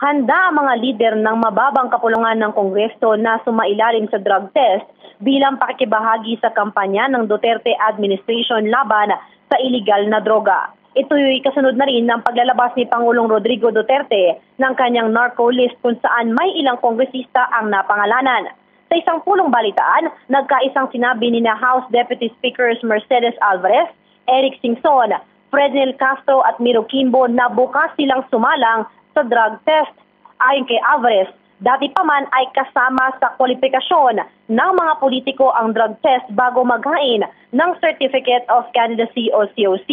Handa ang mga lider ng mababang kapulungan ng Kongreso na sumailalim sa drug test bilang pakikibahagi sa kampanya ng Duterte administration laban sa iligal na droga. Ito'y kasunod na rin ng paglalabas ni Pangulong Rodrigo Duterte ng kanyang narco list kung saan may ilang kongresista ang napangalanan. Sa isang pulong balitaan, nagkaisang sinabi ni House Deputy Speakers Mercedes Alvarez, Eric Singson, Frednel Castro at Miro Quimbo na bukas silang sumalang sa drug test. Ayon kay Alvarez, dati pa man ay kasama sa kwalifikasyon ng mga politiko ang drug test bago maghain ng Certificate of Candidacy o COC.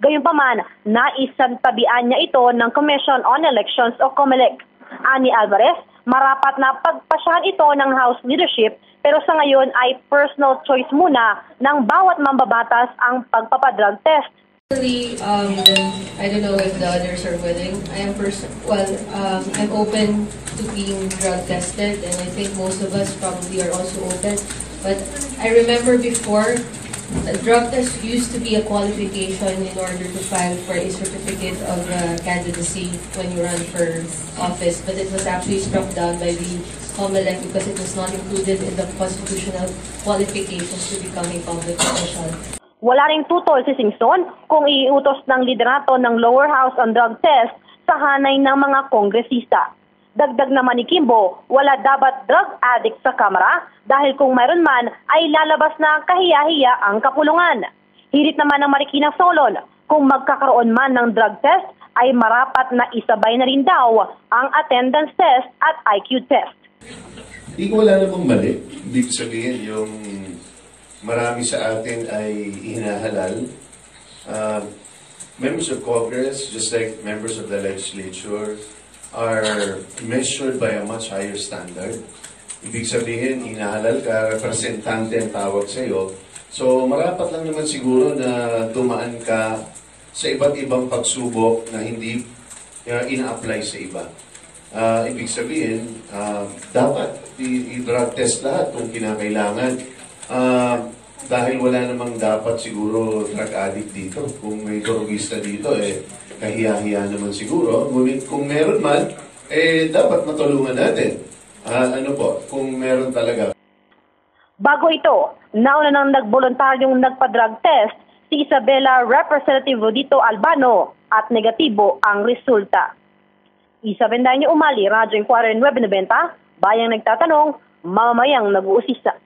Gayunpaman, naisantabian niya ito ng Commission on Elections o COMELEC. Ani Alvarez, marapat na pagpasyahan ito ng House leadership pero sa ngayon ay personal choice muna ng bawat mambabatas ang pagpapadrug test. I don't know if the others are willing. I'm open to being drug tested, and I think most of us probably are also open. But I remember before, a drug test used to be a qualification in order to file for a certificate of candidacy when you run for office, but it was actually struck down by the COMELEC because it was not included in the constitutional qualifications to become a public official. Wala ring tutol si Singson kung iutos ng liderato ng lower house ang drug test sa hanay ng mga kongresista. Dagdag naman ni Quimbo, wala dapat drug addict sa Kamara dahil kung mayroon man ay lalabas na kahiya-hiya ang kapulungan. Hirit naman ng Marikina Solon, kung magkakaroon man ng drug test ay marapat na isabay na rin daw ang attendance test at IQ test. Wala namang mali. Ibig sabihin yung marami sa atin ay hinahalal. Members of Congress, just like members of the legislature, are measured by a much higher standard. Ibig sabihin, hinahalal ka, representante ang tawag sa iyo. So, marapat lang naman siguro na dumaan ka sa iba't ibang pagsubok na hindi ina-apply sa iba. Ibig sabihin, dapat i-drug test lahat kung kinakailangan. Dahil wala namang dapat siguro drug addict dito. Kung may drogista dito, kahiya-hiya naman siguro. Ngunit kung meron man, dapat matulungan natin. Kung meron talaga. Bago ito, nauna nang nagboluntaryong nagpa-drug test si Isabela Representative Rodito Albano at negatibo ang resulta. Isa Bendaño Umali, Radyo Inquirer 990, bayang nagtatanong, mamamayang nag-uusisa.